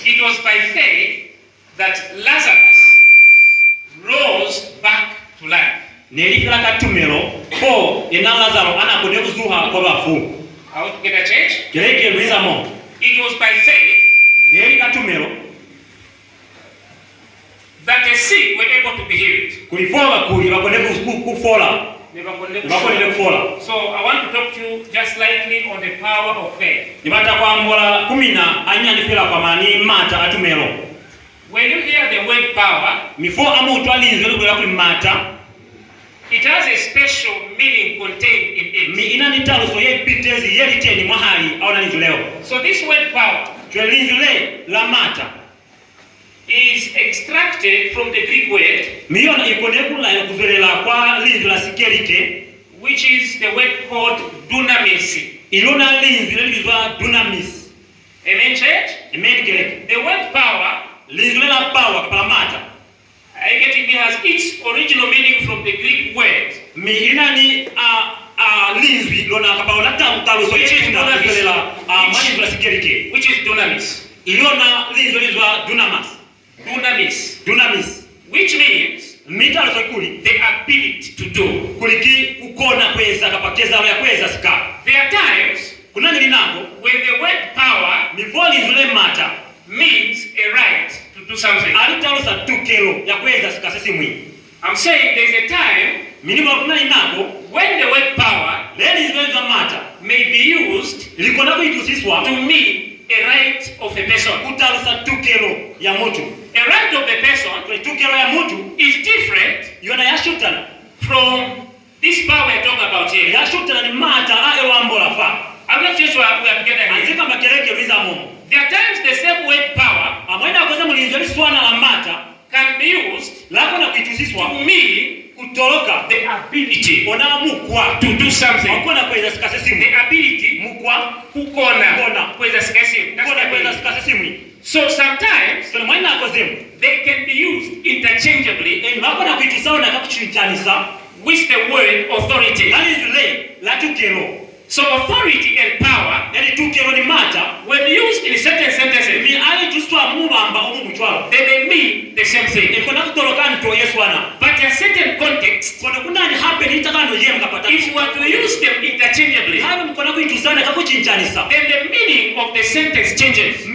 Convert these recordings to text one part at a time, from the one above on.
It was by faith that Lazarus rose back to life. I want to get a change. It was by faith that the sick were able to be healed. So I want to talk to you just slightly on the power of faith. When you hear the word power, it has a special meaning contained in it. So this word power is extracted from the Greek word, which is the word called dunamis. Amen, church? The word power, it has its original meaning from the Greek word, which is dunamis. Dunamis, which means the ability to do. There are times when the word power means a right to do something. I'm saying there's a time when the word power may be used to mean a right of a person. A right of a person is different from this power we're talking about here. I'm not sure we are together here. There are times the same word power can be used to mean the ability to do something. The ability so sometimes they can be used interchangeably with the word authority. So authority and power, when used in certain sentences, they may mean the same thing. But in certain contexts, if you were to use them interchangeably, then the meaning of the sentence changes.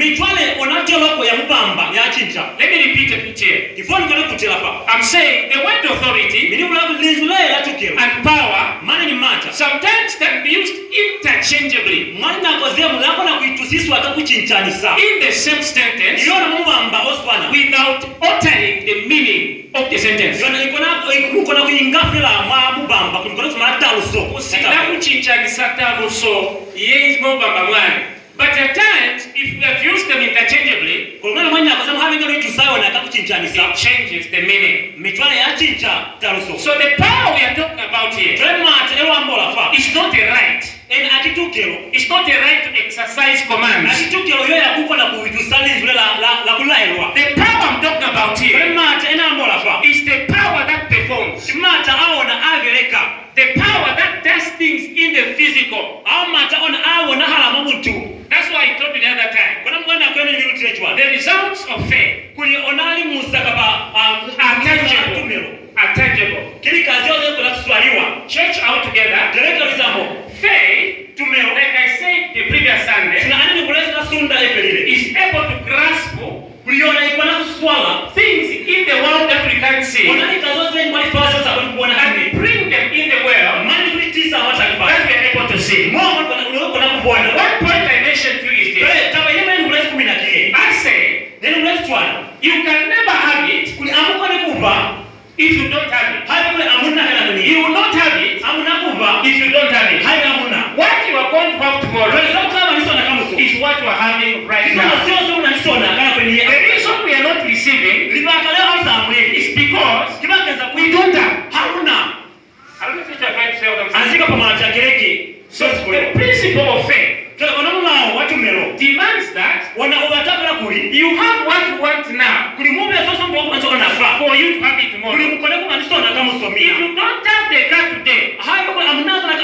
Let me repeat it here. I'm saying the word authority and power sometimes can be used interchangeably in the same sentence without altering the meaning of the sentence. But at times, if we have used them interchangeably, it changes the meaning. So the power we are talking about here is not a right. It's not a right to exercise commands. The power I'm talking about here is the power that performs. The power that does things in the physical. That's why I told you the other time. The results of faith are tangible. Church out together. Faith, like I said the previous Sunday, is able to grasp things in the world that we can't see and bring them in the world that we are able to see. One point I mentioned to you is this. I say you can never have it if you don't have it. You will not have it if you don't have it. What you are going to have tomorrow is what you are having right now. The reason we are not receiving is because we We don't have. Haruna. I don't know if you are trying to say what I'm saying. Anzika pamala chakireki. So the principle of faith Onamula watumero. demands that Wana obataka kuli. you have what you want now Kuli mumbe soso mbo kwanzoka nafa. for you to have it tomorrow. Kuli mukone kumaniso na kama If usomia. you don't have the car today, Hayo kwa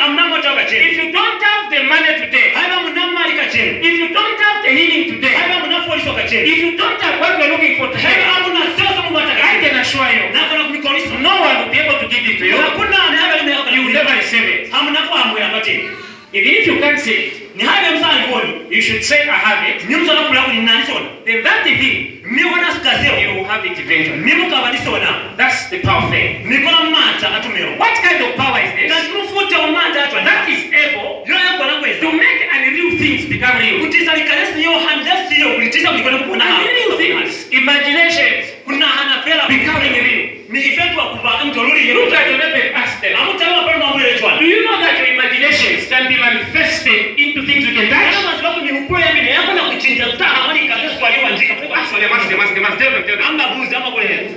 amnamo chaka chini. if you don't have the money today, Hayo mnamali kachini. if you don't have the healing today, Hayo mnafoliso kachini. if you don't have what you're looking for Hayo today, amuna soso mbo I ataka. can assure you, Na kuna kumikoliso. no one will be able to give it to you. Hakuna anaye You will never receive it. Hamna kwa amwe apate. Even if you can't see it, Ni hayo msali ngoni. you should say, I have it. Ni msala kula kuni nani sona. Then that thing, Mi wana sikazeo. you will have it eventually. Mi mukabali sona. That's the power of faith. Mi kona mata atumero. What kind of power is Na this? tumufuta wa mata atwa. That is able Yoyo kwa nakweza. to make unreal things become real. Kutisa likalesi yo handesi yo kulitisa mlikone kupona hapo. Unreal things, imaginations, Kuna hana fela becoming real. Ni effect wa kuba mtu lori yero. Look at your neighbor and ask them, Amutama pale mamule chwa. do you know that your imaginations can be manifested into things you can touch? Kama sababu ni ukwe ya mimi yako na kuchinja taa amani kabisa kwa liwa njika. Ask them, ask them, ask them, ask them, tell them. Amba buzi ama kule.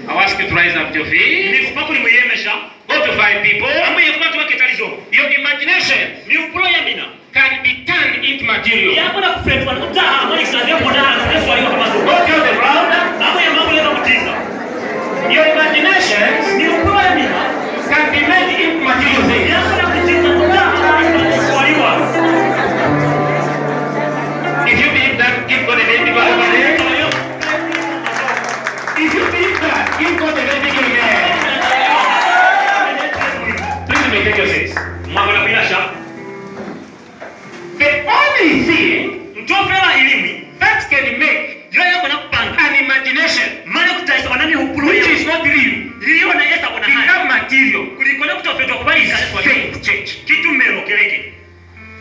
I'll ask you to rise up to your feet. Ni kupako ni mwemesha. Go to 5 people. Amba yekuma tuwa ketalizo. Your imagination Ni ukwe ya mina. can be turned into material. Yako na kufendwa na taa amani kabisa kwa na Yesu aliwa kama Go tell them, brother, Amba ya mambo leo kutiza. your imaginations Ni ukwe ya mina. can be made into material things. Yako na kuchinja taa kwa liwa. If you believe that, give God a big over there. If you believe that, give God a big amen. Please may take your seats. Mwana bilasha. The only thing Mtofela ilimi. that can make Yoyo kuna kupanga. an imagination Mwana kutaisa wanani hukulu which ya. is not real Iliyo na yesa kuna haya. become material Kulikona kutofetwa kubali is kanisa. faith change. Kitu mero keleke.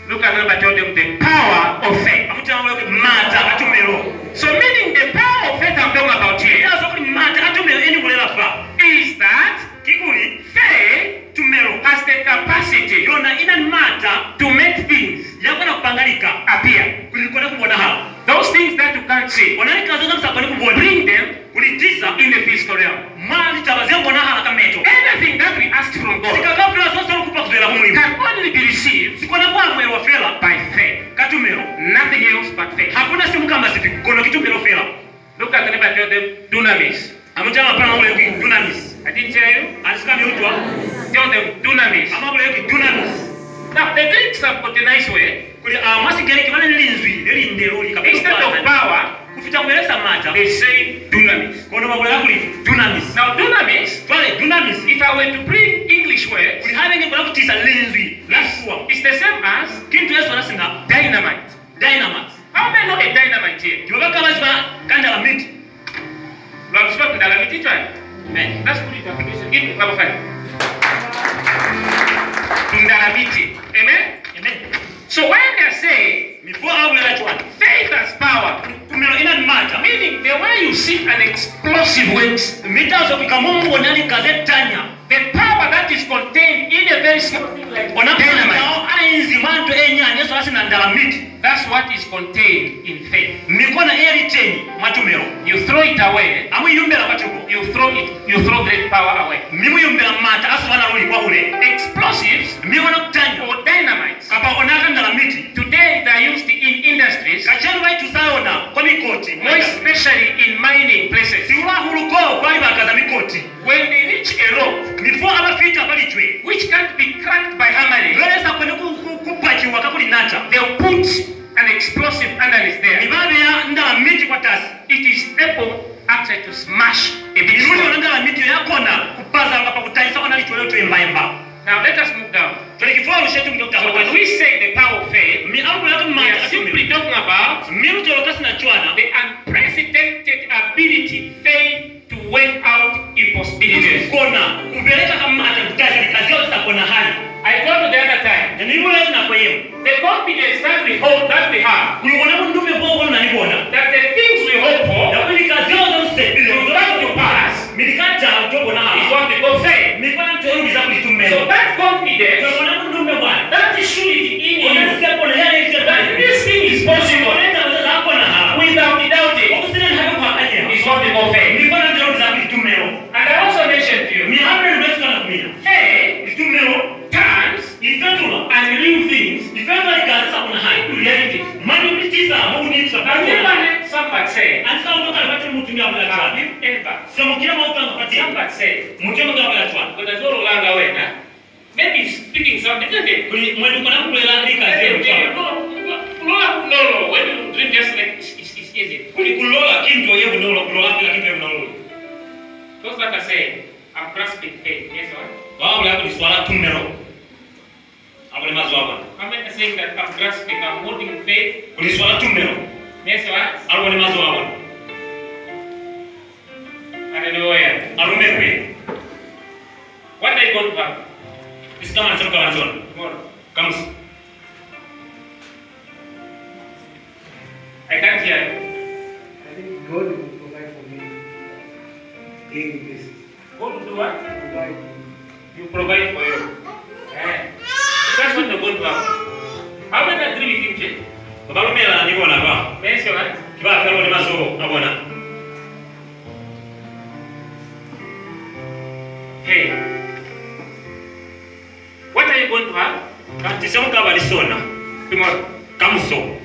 Look at them and tell them the power of faith. Amutama wake mata atumero. So meaning the power of faith I'm talking about here Ila sokuli mata atumero eni kulela fa. is that Kikuli faith tumero. has the capacity Yona ina mata to make things yako na kupangalika. appear. Kulikona kubona hapa. Those things that you can't see, Wanaika zoga msakoni kubona. bring them Kulitisa in the physical realm. mali tabazia mbona hala kameto. Anything that we ask from God Sikakafila sosa lukupa kuzela kumuli. can only be received Sikona kwa mwelo wa fela. by faith. Katumero. Nothing else but faith. Hakuna simu kama sipi. Kono kitumero fela. Look at the neighbor and tell them dunamis. Amutama pana mwelo ki dunamis. I didn't tell you. Alisika miutwa. Tell them dunamis. Ama mwelo ki dunamis. Now the Greeks have got a nice way. Kuli mwasi gani kibane linzwi. Lili ndero li kabisa. Instead of power, Kufita mwelesa mata. they say dunamis. Kono mwelo ya kuli dunamis. Now dunamis, Twale dunamis. if I were to bring English words, Kuli hali nge kuna kutisa linzwi. Lasuwa. it's the same as Kintu yesu anasinga. dynamite. Dynamite. How many know a dynamite here? Kibaka baziba kanda la miti. I'm speaking dynamite, try. Amen. That's good interpretation. Give me number 5. Dynamite. Amen? Amen. So when they say Before I will let one. faith has power, Kumero ina mata. meaning the way you see an explosive works, Mitazo kikamungu nani kazetanya. the power that is contained in a very small thing like Onamata dynamite, o ainzi manto enyani yesu asina ndala miti. that's what is contained in faith. Mikona eri teni matumero. You throw it away, Amu yumbela patuko. you throw great power away. Mimu yumbela mata asu wana ruli kwa ule. Explosives Miwana kutanya. or dynamites, Kapa onaka ndala miti. today they are used in industries, Kachanu wai tusaona kwa mikoti. more especially in mining places. Siwa huluko kwa iba kaza mikoti. When they reach a rock Before abafita palichwe. which can't be cracked by hammering, Lwelesa kwene kupachiwa kakuli nata. they'll put an explosive underneath there. Nibabe ya ndala miti kwa tasi. It is able actually to smash a big Iruli stone. wanandala miti yakona kupaza ngapa kutaisa wana lichwe letu emba. Now let us move down. Tole kifuwa lushetu mdokuta So when hapa. we say the power of faith, Mi amu yatu we mata are simply talking about miru tolokasi na chwana. the unprecedented ability faith to work out impossibilities. Kona kubeleka kama mata kutaisa kazi yote kona hali. I told you the other time, Na nimu letu na kweyemu. the confidence that we hold, that we have, Kulikona kundume bongo na nibona. that the things we hope for Na kuli kazi yote usepile. will come to pass, Milikata utobo na is hapa. what we call faith. Mikwana mtueru za kulitumelo. So that confidence, Kulikona kundume wana. that surety in you, Unasipo na yale that itetani. this thing is possible Kukoleta wazaza hako na hapa. without doubting, Wakusile na hako kwa kanya. is what we call faith. Mikwana mtueru za kulitumelo. And I also mentioned tisa Mungu ni I've never heard somebody say, anza kutoka alipata mtu ndio have ambaye you ever, sio kila mtu anapatia somebody say, mtu ndio ambaye kuna zoro langa wena, maybe he's speaking something, isn't it? kuli mwendo kuna kulela ndika zero No, when you drink just like it's easy. kuli kulola kinto yeye kulola kila kinto yeye kulola Those that are saying, I'm grasping faith. Yes, what? wao wale ni swala tumero abale mazwa How many are saying that I'm grasping, I'm holding faith? kuli swala tumero Yes, what? abale mazwa Hallelujah. arumekwe What are you going to have isikama nasema kama zona tomorrow? kama I can't hear you. I think God will provide for me daily basis. Go to do what? Provide me. You provide for you. That's what you're going to have. How many agree with him, Jay? baba mela ni bona ba Yes, what? kiba kama ni mazo abona Hey. What are you going to have kati sema kama lisona tomorrow? kamuso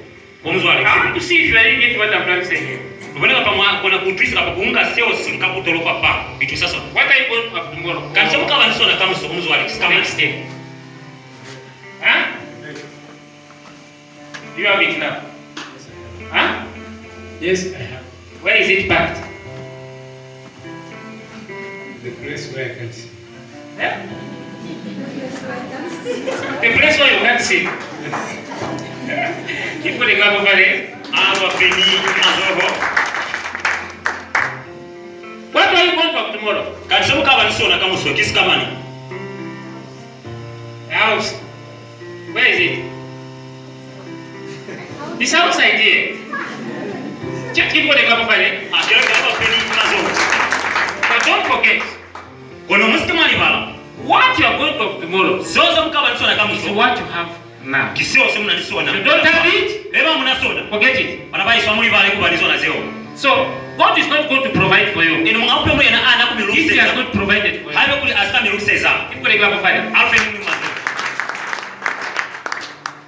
omuzwale I want to see if you are really getting what I'm trying to say here. ubona kama kuna kudrisa kapa kuunga sio sinka kutoroka pa bitu sasa What are you going to have tomorrow? kati sema kama lisona kamuso omuzwale kama Next day. Huh? Do you have it now? Huh? Yes, I have Where is it packed? the place where I can see. Yeah? The place where you can't see. You put a glove over there. aba beni mazogo What are you going to have tomorrow? kati sema kama lisona kamuso kisikamani The house. Where is it? This outside here. Just keep putting a glove over there. akira kama beni mazogo But don't forget, kono mustamani bala what you are going to have tomorrow zozo mkaba lisona is kamuso what you have now. kisio sema na lisona If you don't have it, leba munasona forget it. bana bai swamuli bale kubalizona zeo So, God is not going to provide for you ino mwape mwe na ana if He kumirukiseza has not provided for you. hayo kuli aska mirukiseza Keep putting a glove over there. alfe ni mazo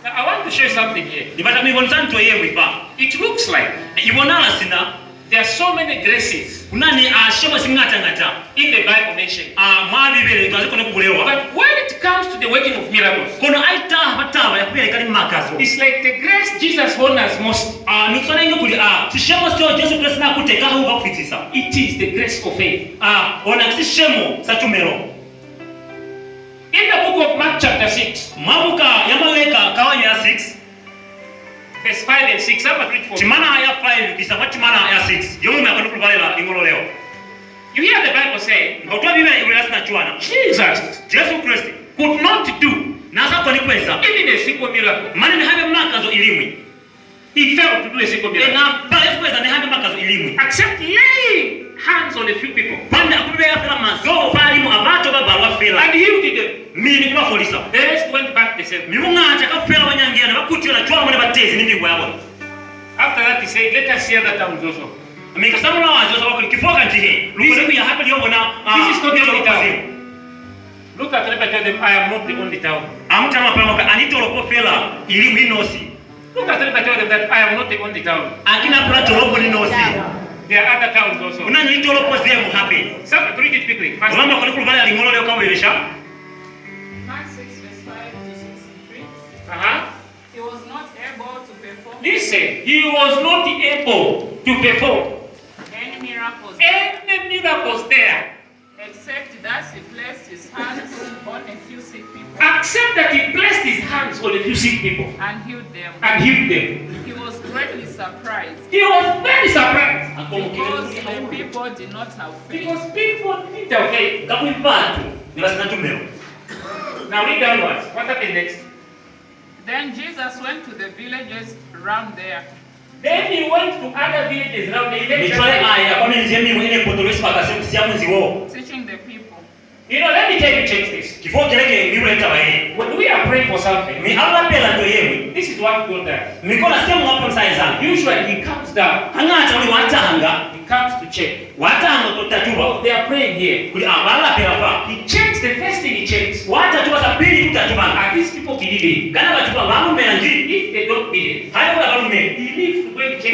Now, I want to show you something here. nibata mibon santo yeye mwipa It looks like ibonala sina there are so many graces kunani ashemo singata ngata in the Bible mentioned. mwabi bele twaziko nekubulewa But when it comes to the working of miracles, kono aita bataba yakubele kali makazo it's like the grace Jesus honors most. nikusona inge kuli tishemo sio Yesu Kristo na kuteka hu bakufitisa It is the grace of faith. ona kishemo satumero In the book of Mark chapter 6, mabuka yamaweka kawanya ya 6 verse 5 and 6, I'm going to read for you. timana ya 5 kisaba timana ya 6 yomu makanu kubalela ingolo leo You hear the Bible say, ngotwa bibe ibulasi na chwana Jesus Yesu Kristo could not do nasa kwa nikweza even a single miracle. mani ni habe makazo ilimwi He failed to do a single miracle. na ba Yesu Kristo ni habe makazo ilimwi Except laying hands on a few people panda akubebe afela mazo bali mu abato babalwa fela and healed them. mini kwa polisa The rest went back the same. mibunga ka fela wanyangira bakutyo na chwa mune batezi nindi bwabo After that, he said, let us hear that towns also. mikasamo wazo sababu kifoka ntihe lukule kuya hapa liobona This is not the only town. Look at them and tell them, I am not the only town. amuta mapema anitolo ko fela ilimwi nosi Look at them and tell them that I am not the only town. akina prato lopo ni nosi There are other towns also. unani itolo ko zemu hapi So, read it quickly. Fast. mama kwa kulubala lingolo leo kama ilesha Mark 6, verse 5 to 63. Uh-huh. He was not able to perform Listen, he was not able to perform any miracles any miracles there, except that he placed his hands on a few sick people except that he placed his hands on a few sick people and healed them. and healed them. He was greatly surprised He was very surprised because the people did not have faith. because people didn't have faith. kakuipatu nibasina tumero Now read downwards. What happened next? Then Jesus went to the villages around there, Then he went to other villages around the michole village. aya kwa minzemi mwene potolesi pakase kusiamu ziwo teaching the people. You know, let me tell you, check this. kifo keleke bibuleta baye When we are praying for something, mi abapela ndo yewe this is what God does. mikola semu wapo msaizana Usually he comes down, angata uli watanga he comes to check. watanga kutatuba Oh, they are praying here. kuli abala pela pa He checks, the first thing he checks, watatuba za pili kutatuba are these people believing? kana batuba bamume nji If they don't believe, hayo kwa bamume he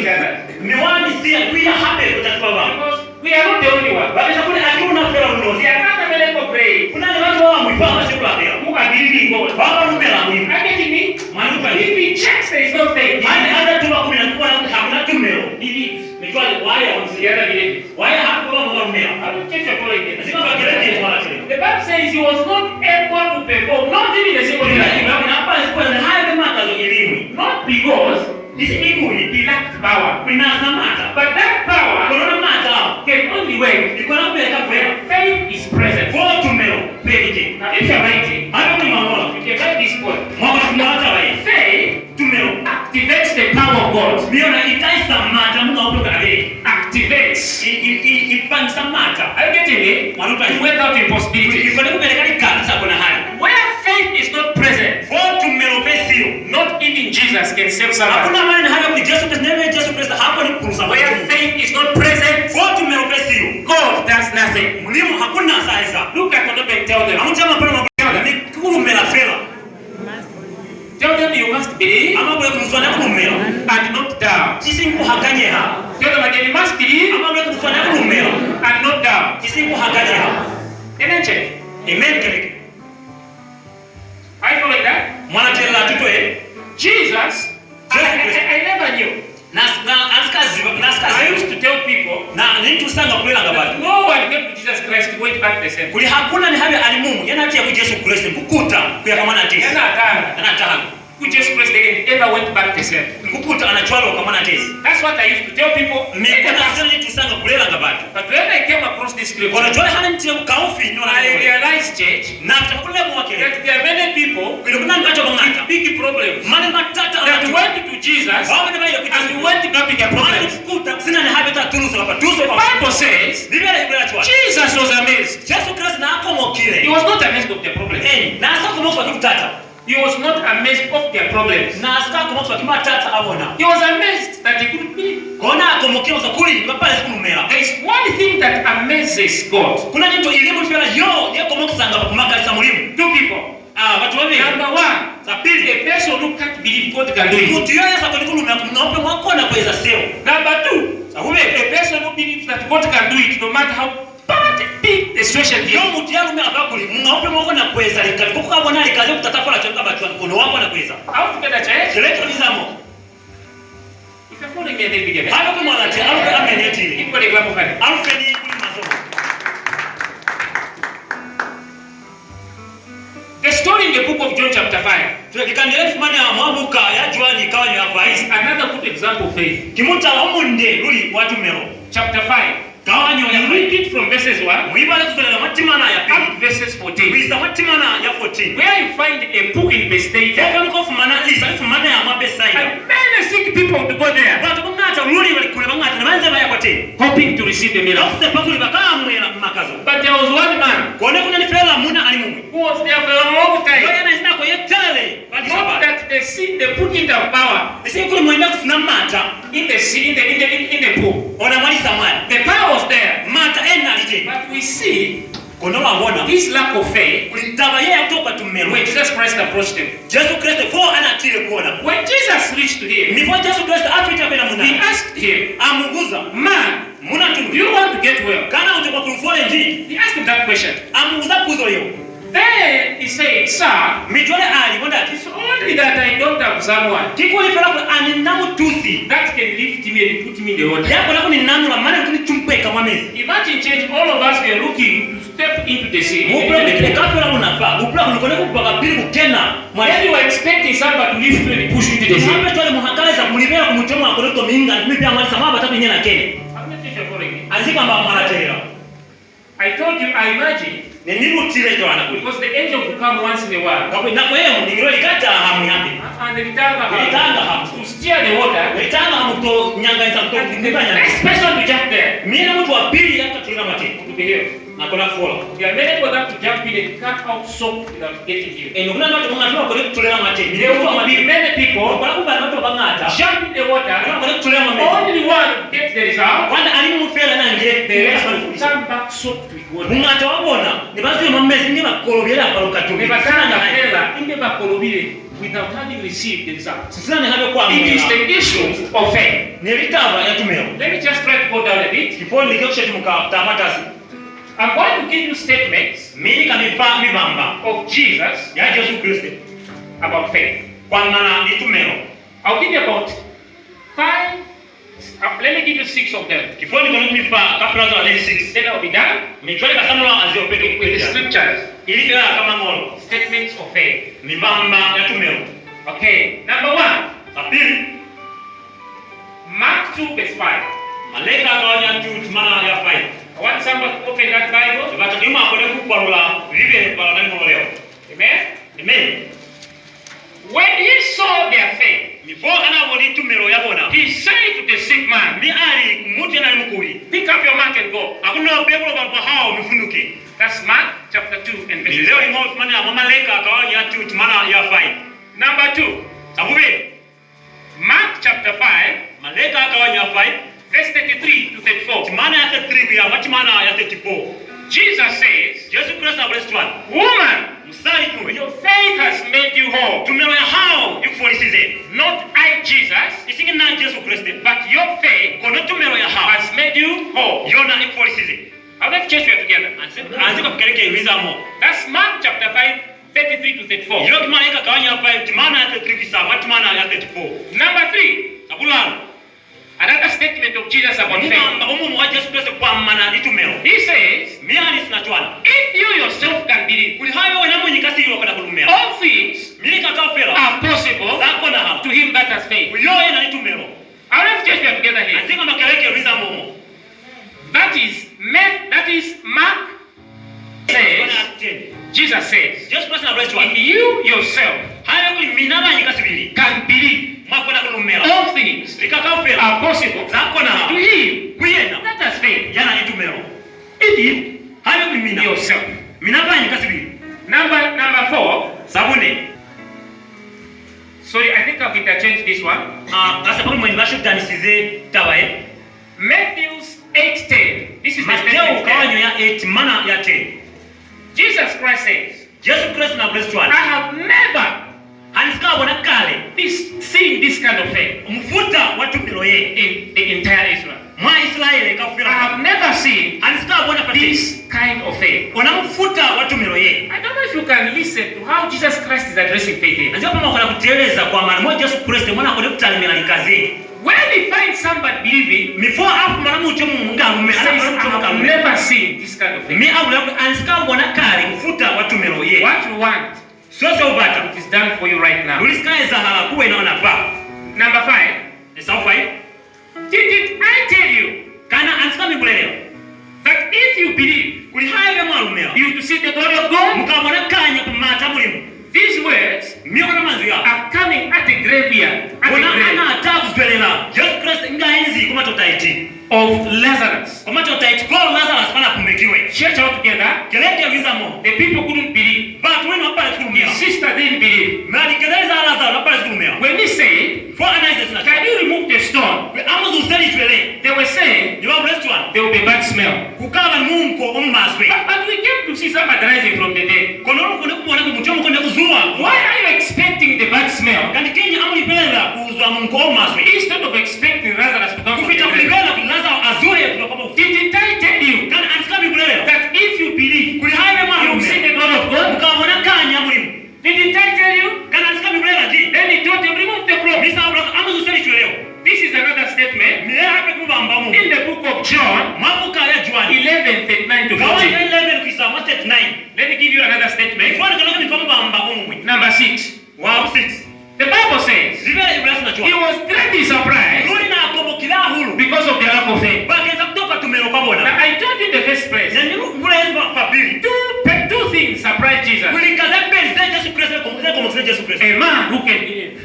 each other. Miwani si akuya habe kutatwa. Because we are not the only one. Bali sakuni akiuna fera unozi. There are other many people praying Kuna ni watu wa mwifama siku la leo. who are believing God. Baba rumela mwimu. Are you getting me? Manuka If he checks there is no faith, Mani hata tuma kumi na kuwa na hamna tumeo. he leaves. Nijua waya The wamsiya. other believers. Waya hapo kwa mwa rumela. I will check your following it. Lazima wakeleke mwana tele. The Bible says he was not able to perform, not even a single miracle. Na hapa sikuwa na haya kama kazo elimu. Not because Nisikuni. he lacked power, Kuna samata. but that power Kuna mata. can only work Niko na kupeleka kwa when faith is present. kwa tumeo. Pekije. Now, if you are writing, Hapo ni mamola. you can write this point. Mwaka tunawata wa hii. Faith Tumeo. activates the power of God. Miona itaisa mata munga utoka kale. Activates. Ipangisa mata. Are you getting me? Manuka. To work out impossibilities. Niko na kupeleka ni kanisa kuna hali. Where faith is not present, Kwa tumeo pesio. not even Jesus can save someone. Hakuna maana hapa ni Yesu Kristo, neno Yesu Kristo hapo ni kurusa. Where faith is not present, Kwa tumeo pesio. God does nothing. Mlimu hakuna sasa. Look at what and tell them. Amutama pale mabaya ni kurumela fela. Tell them you must believe Ama bwe kumswana kurumela. and not doubt. Kisi kuhakanye ha. Tell them again, you must believe Ama bwe kumswana kurumela. and not doubt. Kisi kuhakanye ha. Amen, check. Amen kele. Are you following that? Mwana tela tutoe. Jesus, I never knew. Na I used to tell people na nitusanga kulela that ngabati. no one came to Jesus Christ went back the same. Kuli hakuna ni habe alimumu yana tia ku Yesu Kristo kukuta kuyakamana tesi. Yana atanga. Anataka Who Jesus Christ again ever went back the same. kukuta anachwalo kamana tesi. That's what I used to tell people. Mekona sasa nitusanga kulela ngabati. But when I came across this scripture, Kono jole hana ntia kaufi no na. I realized, church, Na tutakule mwake. that there are many people Kile kuna ngacho bangata. with big problems Mane matata that went to Jesus Wao ni baile and went back with their problems. kukuta sina ni habe ta tunuso hapa tuso The kwa. Bible says Biblia ibela chwa. Jesus was amazed. Yesu Kristo na akomo He kile. was not amazed of their problems. Na sasa komo kwa kutata. He was not amazed of their problems. Na sasa komo kwa kimatata abona. He was amazed that he couldn't believe. Kona akomokea usakuli kapale sikumumela. There is one thing that amazes God. Kuna nito ilimu fela yo yekomokusanga kumakalisa mulimu. Two people. Watu wawili. Number one, Za pili. a person who can't believe God can do it. Mtu yoye sasa kulikulu mnaope mwakona kuweza seo. Number two, Sababu a person who believes that God can do it no matter how bad, big the situation is. yo mtu yangu mimi akakuli mnaope mwakona kuweza likali kuko kabona likaze kutatafala changa batu kono wako na kuweza. How to get a church? Kile nizamo. If you're following me, then begin. Hapo kwa mwanati au ameneti. Keep going, clap of hands. Alfeni kuli masomo. The story in the book of John chapter 5 Tukikandelea fumane ya mwabuka ya juani kawa ni hapa is hizi. another good example of faith. Kimuta omunde luli watu mero. Chapter 5. Kawanyo ya You read it from verses 1 Muibale kutolela matimana ya pili. up to verses 14. Kuisa matimana ya 14. Where you find a book in Bethesda. Kama niko fumana lisa fumana ya mabesaida. And many sick people to go there, Watu bangata ruli walikule bangata na banze baya kwate. hoping to receive the miracle. Kose pakuli bakamwe na makazo. But there was one man Kone kuna ni fela muna alimumu. who was there for a long time. Yoya na isina kwa yetale. Wadi Not sabata. that they put in the power Isi kuli mwenda kufuna mata. in the sea, in the pool. Ona mwali samani. The power was there. Mata ena alite. But we see Kono wangona. this lack of faith Kulitaba yeye kutoka tumero. when Jesus Christ approached him. Yesu Kristo fo anatile kuona. When Jesus reached to him, Nifo Yesu Kristo apita kwenda he muna. asked him, Amuguza. man, Muna do tunu. you want to get well? Kana utoka kulufole njini. He asked him that question. Amuguza kuzo yo. Then he said, sir, Mitwale ali mwenda ati. it's only that I don't have someone Kikuli fela kwa aninamu tusi. that can lift me and put me in the water. Yako lako ni nanu la mana kuni chumpeka mwamezi. Imagine, church, all of us were looking to step into the sea. Mupula kile kafe la unafa. Mupula kulikole kupaka pili kukena. When you were expecting somebody to lift you and push you into the sea. Mwambe twale muhakale za kulibera kumutema akoleto minga. Mipia mwali samaba tatu nyena kene. I'm not sure you're following me. Anzika mba mwanatelera. I told you, I imagine, Ni nimu tile jo anakuli. because the angel will come once in a while. Kwa na kwa yeye ndingiro likata hamu yake. And the litanga Litanga hamu. to steer the water. Litanga hamu to nyanga isa to ndibanya. Next person to jump there Mimi na mtu wa pili hata tulina mate. to be here. na kona kufola. There are many people that to jump in and cut out soap without getting healed. Eno kuna watu wanataka kule kutolea mate. There will be many people Kwa kuba watu bangata. jump in the water, Kuna kule kutolea mate. only one gets the result. Kwanda alimu fela na nje. The rest will come back soaked with water. Mungata wabona. Nibaziwe mamezi nge bakolobera paloka tu. Nebasanga fela inge bakolobire without having received the result. Sisana hapo kwa It is the issue of faith. Nelitaba ya tumeo. Let me just try to go down a bit. Kipoli kyo kishatimuka tamatasi. I'm going to give you statements Mimi kamifa mibamba of Jesus ya Yesu Kristo about faith. kwa maana itumeo. I'll give you about 5, let me give you 6 of them. Kipoli kwa mifa kapla za 6. Then I'll be done Michole kasanwa aziopedo with the kweli. scriptures. Ili kama ngolo. Statements of faith. Mibamba ya tumeo. Okay, number 1, Sapili Mark 2 verse 5. malaika akawanya tu maana ya 5. I want somebody to open that Bible. Bakatuma kole kuparula vive para nani moleo. Amen. Amen. When he saw their faith, Before ana woni tumero yabona. he said to the sick man, Ni ali kumuti na mukuri. pick up your mat and go. Akuno bebolo kwa hao mifunduke. That's Mark chapter 2 and verse Leo 5. ingo maana ya malaika akawanya tu maana ya 5. Number 2, Sabube Mark chapter 5 malaika akawanya 5. verse 33 to 34. Maana yake 3 ya maana ya 34. Jesus says, Yesu Kristo abrestwan. woman, Mstari kumwe. your faith has made you whole. Tumero ya hao yukufolisize. Not I, Jesus, Isingi na Yesu Kristo. but your faith Kono tumero ya hao. has made you whole. Yona yukufolisize. How many church we are together? Anzika kukeleke wizamo. That's Mark chapter 5, 33 to 34. Yo malaika kawanya 5 maana yake 3 kisa maana ya 34. Number 3, Sabulano. another statement of Jesus about faith. Mumamba umumu wa Yesu Kristo kwa maana itumero. He says, Miani sinachwana. if you yourself can believe, Kuli hayo wena mwenye kasi yo kana kulumea. all things Milika kafela. are possible Zako na hapo. to him that has faith. Uyoye na itumero. How many church we are together here? Anzika makeleke wizamo. That is Mark says, Jesus says, Yesu Kristo abrestwan. if you yourself Hayo kuli minaba nyikasibili. can believe, Mwako na kulumela. all things Likakafela. are possible Zako na to hapo. him Kuyena. that has faith. Yana itumero. If you Hayo kuli mina. yourself. Minaba nyikasibili. Number 4. Sabune. Sorry, I think I've interchanged this one. Asa pamoja mwenye basho tanisize tawae. Matthew's 8:10. This is the Mateo statement. kawanyo ya 8 mana ya 10. Jesus Christ says, Yesu Kristo na I abrestwan. have never Hanisika wana kale. seen this kind of faith Mfuta watu miro ye. in the entire Israel. Mwa Israeli I kafira. have never seen Hanisika wana pati. this kind of faith. Ona mfuta watu miro ye. I don't know if you can listen to how Jesus Christ is addressing faith here. Anzia kama kuna kuteleza kwa maana moja Yesu Kristo mwana kone kutalimela likazi. When he finds somebody believing, Before afu mara mtu munga he mume says, ala I mtu have munga mume. never seen this kind of faith. Mi au la hanisika wana kale mfuta watu miro ye. What you want Sio ubata. is done for you right now. Ulisikae za hala kuwe inaona pa. Number 5. Esaufa hii. Didn't I tell you Kana hanisika mibulelewa. that if you believe, Kuli haya vya mwarumela. you will see the glory of God? Mukamwana kanya kumata mulimu. These words Miona manzu ya. are coming at the graveyard, at the Kuna grave ana ataku zwelela. Yesu Kristo ingaenzi kuma totaiti. of Lazarus. Kuma totaiti kwa Lazarus pana kumbekiwe. Church all together, Kelete ya vizamo. the people couldn't believe. Batu wenu hapa tukumia. His sister didn't believe. Mali keleza Lazarus hapa tukumia. When he said, For anaize sina. can you remove the stone? Amuzu useli twele. They were saying Ni wa restaurant. there will be bad smell. Kukaba mungu ummaswe. But we came to see somebody rising from the dead. Kono kuna kumwana kumuchomo kwenda kuzua. Why are you expecting the bad smell Kandi Kenya amulipenda kuzwa mungu ummaswe. instead of expecting Lazarus to come from the Kufita grave? kulibela kulaza azue kutoka. Didn't I tell you Kana anisika mibulelewa. that if you believe, Kuli haya you will see mwarume. the glory of God? Mukamwana kanya mulimu. Didn't I tell you? Kana anisika mibulelewa di. Then he told them, remove the cloth. Misa abra amuzu useli tweleo. This is another statement Mie hape kubamba mungu. in the book of John Mabuka ya Juani. 11:39 to Kawa 40. 11 kisa mate 9. Let me give you another statement. Ifoni kana ni famba bamba umwe. Number 6. Wow 6. The Bible says Zibele Ibrahim na he Juani. was greatly surprised Nuri na akobo kila hulu. because of the lack of faith. Bagenza kutoka tumero Now, pabona. I told you in the first place, Na niru ngule papili. two things surprised Jesus. Kuli kaza mbele za Yesu Kristo kwa Yesu Kristo. A man who can believe,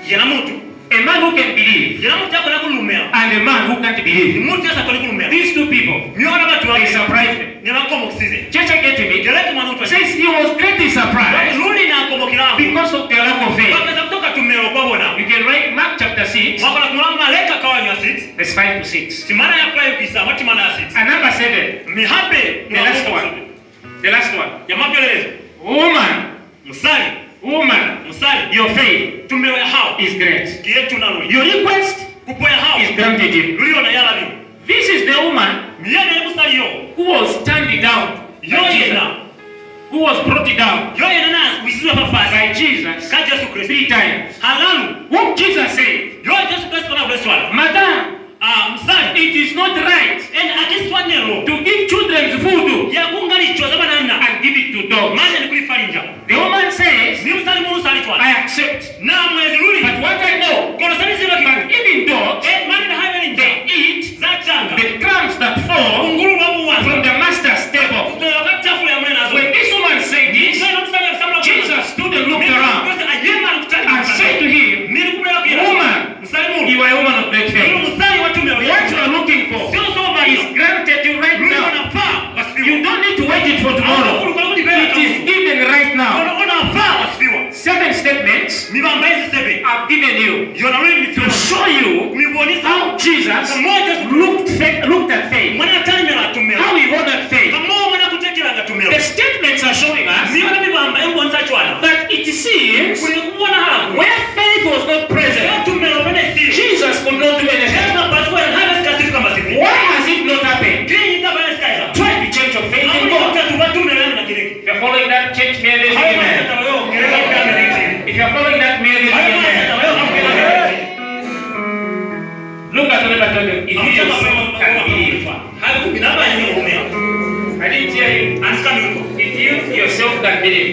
Yana mtu. a man who can believe, Yana mtu akona kulumea. and a man who can't believe. Mtu sasa kwa kulumea. These two people, Miona watu they wake. surprised them. Nyamakomo kisize. Cheche get me. Gereke mwanutu. Says he was greatly surprised Ruli na komo kilamu. because of their lack of faith. Wakeza kutoka tumero kwa bona. You can write Mark chapter 6, Mwakona kumulama leka kawanya 6. verse 5 to 6. Timana ya kwa yukisa. Wati mana ya 6. And number 7, Mihape. the last one. The last one. Yamapelelezo. Woman, Musali. Musali. your faith Tumero ya hao. is great. Kiyetu na ruli. Your request Kupoya hao. is granted you. Ruli ona yala bimu. This is the woman Miyene ya musali yo. who was turned down Yo by Jesus. yena. Who was brought down Yo yena na wisiwa papasi. by Jesus Kaji Yesu Kristo. 3 times. Halalu. Whom Jesus said, Yo Yesu Kristo na bleswala. Madam, Musali. it is not right En akiswanelo. to give children food Ya kungali choza bana nna. and give it to dogs. Manya ni kulifarinja. The woman says, Ni musali mu musali chwana. I accept. Na mwezi ruli. But what I know, Kono sani ziba but kiku. even dogs, Mani na hawe ninja. they eat Za changa. the crumbs that fall Unguru wabu wanza. from the master's table. Kutoya wakati chafu ya mwena zo. When this woman said this, Jesus stood and looked around and said to him, Woman, you are a woman of great faith. What you are looking for is granted you right now. You don't need to wait it for tomorrow. It is given right now. 7 statements I've given you to show you how Jesus looked at faith, how he honored faith. The statements are showing us that it seems where faith was not present, Jesus could not do anything. Why has it not happened? Try to change your faith in God. If you're following that, change me and amen. If you're following that, me and amen. Look at the neighbor. If you can believe. I didn't hear you. If you yourself can believe.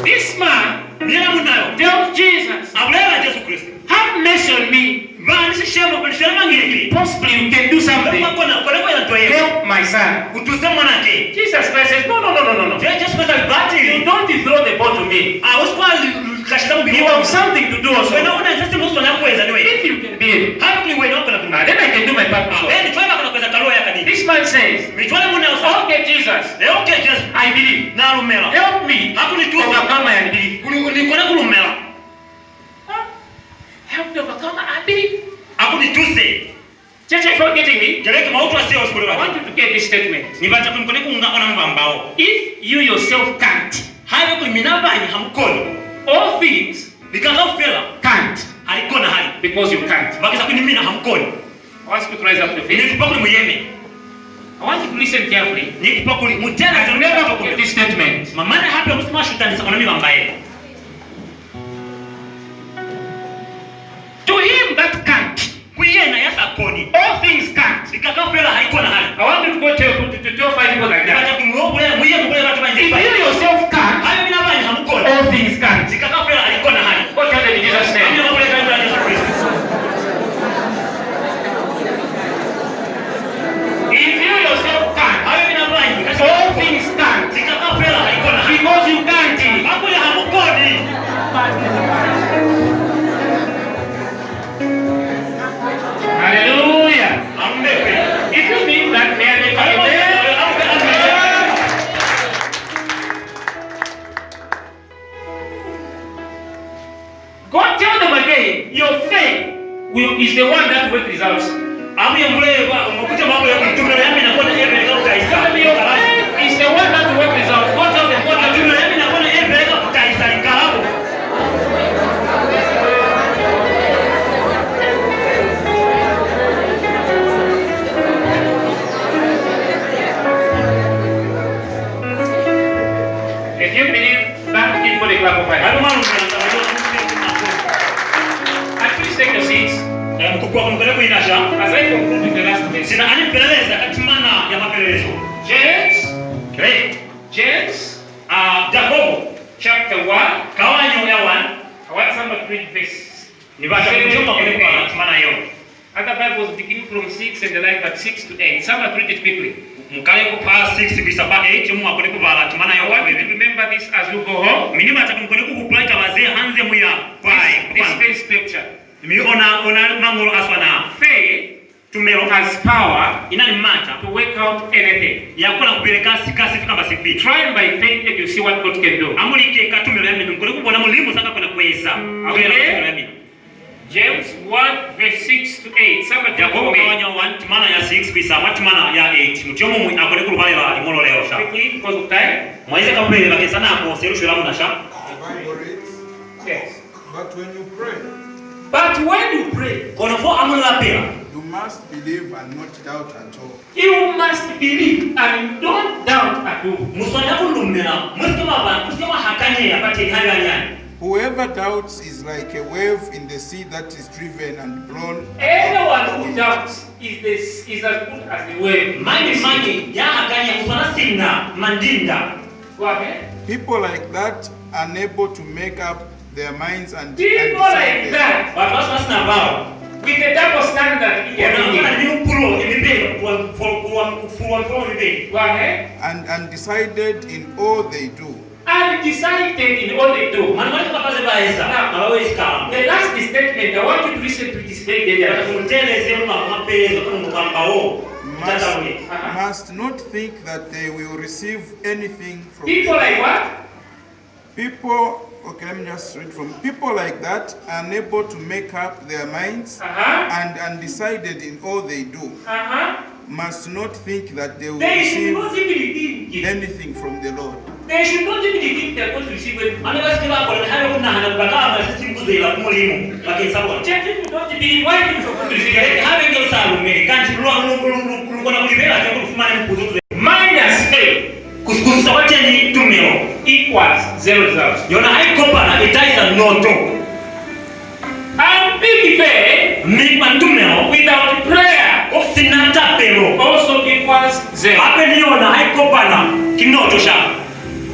This man tells Jesus, have mercy on me. Possibly you can do something. Help my son. Jesus Christ says, no. You don't throw the ball to me. You have something to do also. If you can believe, then I can do my part also. This man says, okay, Jesus, I believe. Help me overcome my unbelief. Help me overcome my unbelief. Church, if you're getting me, I want you to get this statement. If you yourself can't, all things can't, because you can't. I want you to rise up to faith. I want you to listen carefully. I never forget this statement. To him that can't, all things can't. I want you to go tell 5 people like that. If you yourself can't, all things can't. Go tell them in Jesus' name. If you yourself can't, all things can't. Because you can't. Hallelujah. If you think that, may I God tell them again, your faith is the one that will results. Your faith is the one that will results. God tell them, if you believe that, give God a clap of hands. And please take your seats. As I conclude with the last message. James, chapter 1. I want somebody to read verse. Other Bibles begin from 6 and the like at 6 to 8. Somebody read it quickly. I want you to remember this as you go home. This very scripture. ona mangolo aswana. Faith Tumelo has power inani mata to work out anything. yakula kupeleka sikasi kama sipi. Try by faith and you see what God can do. Amulike katumelo ya minu kule kubona mulimu saka kuna kweza. Okay. James 1 verse 6 to 8. Somebody Yakobo kawanya 1 timana ya 6 bisa matimana ya 8. Mutiomo mu akole kulubale la limolo leo sha. quickly because of time. Mwaize kapele bakesana ko serusho lamu na sha. The Bible reads, Yes. but when you pray, But when you pray, Kono fo amula pera. you must believe and not doubt at all. you must believe and don't doubt at all. Muswanya kulumena. Muskema hakanye apate haya yani. Whoever doubts is like a wave in the sea that is driven and blown. Anyone who doubts is as good as the wave. Mani ya hakanye muswana singa mandinda. Go ahead. People like that are unable to make up their minds and People like decide. that Watu wasina bao. with a double standard in their Wana thinking. ni upulo imibe for imibe. Go ahead. And undecided in all they do. Undecided in all they do. Mani wale kapaze baeza. Awezi kama. The last statement, I want you to listen to this very dangerous. Kumteleze mapezo kama mbao. Must not think that they will receive anything from People like what? people. Okay, let me just read from people like that, unable to make up their minds and undecided in all they do. Must not think that they will They should receive not even think it. anything from the Lord. They should not even think they're going to receive it. Ani basikiba kwa hayo kuna hanabaka sisi mkuzo ila kumulimu. Lakini sababu. Check if you don't believe why you are going to receive it. Habe ndio sababu Amerikani kulikuwa na kulibela kwa kufumana mkuzo. Minus faith Kusukusu sawote ni tumeo. equals zero results. Yona haikopa na itaiza noto. And big faith Mipa tumeo without prayer osinata pero. also equals zero. Ape niona haikopa na kinoto sha.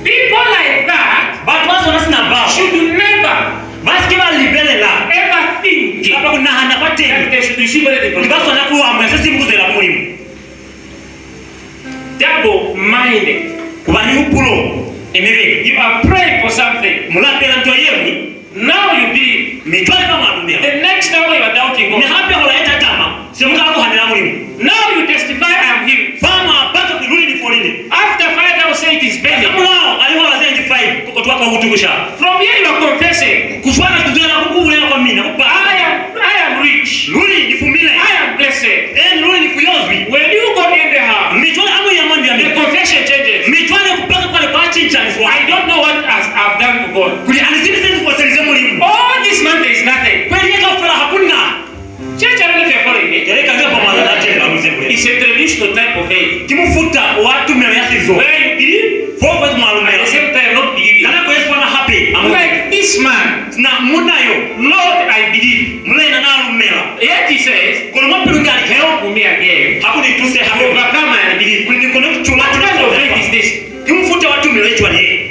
People like that But wazo nasina bao. should never Basikiba libelela. ever think Hapa kuna hana that pateni. they should receive anything from Ndibaso God. nakuwa mwesisi mkuzo ila kumulimu. Double-minded. Kubani upulo. Emibe. You are praying for something. Mulapela nto yemi. Now you believe. Mitwale kama lumia. The next hour you are doubting Ni God. hapi ya kula eta tama. Simuka hapo hanila mulimu. Now you testify I am healed. Fama bato kiruli ni folini. After 5 hours say it is better. Samulao aliwa wazee 95 kukotuwa kwa kutukusha. From here you are confessing. Kufuana kutuwa na kukule kwa mina. I am rich. Luli ni fumile. I am blessed. Luli ni fuyozwi. When you go in the house, Mitwale amu ya mambi ya the mina. confession changes. Mitwale kupaka kwa lepa chincha ni I don't know what I've done to God. Kuli alizini sisi kwa serize mulimu. All this month there is nothing. Kweli yeka ufala hakuna. Church, I don't know if you're following me. Yale kazi kwa mazala tele la mzee kule. It's a traditional type of faith. Kimufuta watu meweyasizo. Where you believe, Foko at mwalume. the same time not believing. Kana kwa yesu wana happy. Like this man, Na munayo. Lord, I believe. Mlena na alumela. Yet he says, Kono mwapilu ngali help me again. hakuni tuse To hapo. overcome and believe. Kuni kono kuchuma. What kind of faith is this? Kimufuta watu mewechwa ni.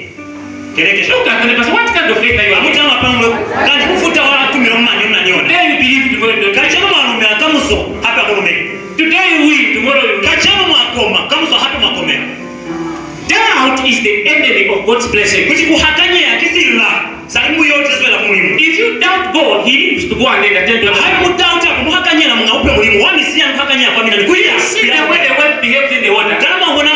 Kelekesha. Look at the person. What kind of faith are you having? Amuta mapango. Kandi kufuta watu mewemani mnaniona. Today you believe, tomorrow you don't. Kachano mwalume akamuso hapa kulume. Today you win, tomorrow you lose. Kachano mwakoma kamuso hapa mwakomea. Doubt is the enemy of God's blessing. Kuti kuhakanye ya kisila. Salimu yote zwela mulimu. If you doubt God, He needs to go and attend to Hayo other. mutauta kumuhakanye na mngaupe mulimu. Wani siya muhakanye kwa mina nikuya. See the way the wife behaves in the water. Kama wana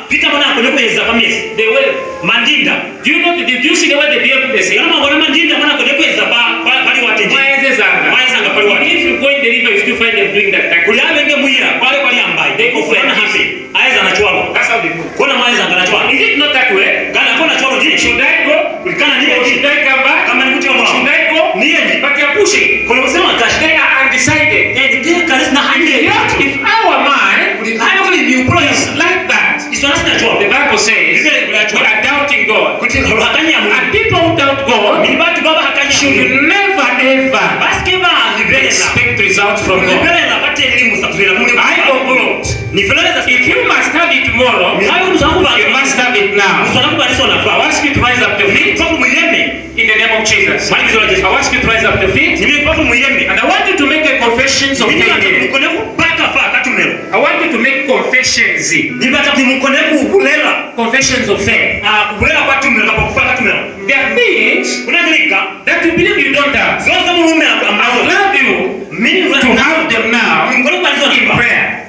pita mwana kwenye kweza pamesi. The way. Mandinda. Did you see the way they behave in the sea? Kama wana mandinda mwana kwenye kweza pali wateje. Waezanga pali wateje. If you go in the river, you still find them doing that tactic. Kuli abenge muira pale pali ambai. They go for Kufana it. happy. Aeza na chwalo. That's how they move. Kona maeza ngana chwalo. Is it not that way? Kana kona chwalo jini. Should I go? Kulikana niye Or should I come back? Kama nikutia mwana. Should I go? Niye ni. But you're pushing. Kuna usema kashi. They are undecided. Ndiye kalisi na hanje. Yet, if our mind Hayo kuli ni upro ya. is like that, Isona sina chwalo. the Bible says we are doubting God. Kuti hakanye ya And mungu. people who doubt God Ni batu baba hakanye ya should mungu. never ever Baskeba libela. expect results from God. Libela pate elimu sakuzela mungu. I conclude, Ni feleza if you must have it tomorrow, hayo mzangu you must have it now. Mzangu bali sona I fa. ask you to rise up to feet Kwa mwiyeme. in the name of Jesus. Mali kizola Yesu. I ask you to rise up to feet. Nimi kwa mwiyeme. And I want you to make a confessions of Nimi faith. bata mukone kupaka fa katumelo. I want you to make confessions. Nimi bata mukone kubulela. Confessions of faith. Kubulela kwa tumelo kwa kupaka tumelo. There are things Unadhika that you believe you don't have. zote mume I would ambazo love you mimi to have them now in prayer.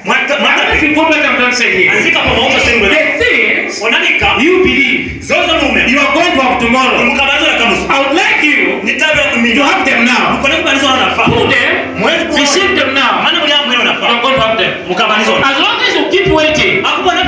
If you go back and don't say here, Anzika kwa maombi sasa hivi. the things Unadhika you believe zote mume you are going to have tomorrow, mkabazo na kamusu. I would like you Nitabe to kumini. have them now. Mkono kubalizo na nafaa. Put them, receive them now. Maana mliamu leo You nafaa. are going to have them. Mkabalizo. As long as you keep waiting, Hakuwa na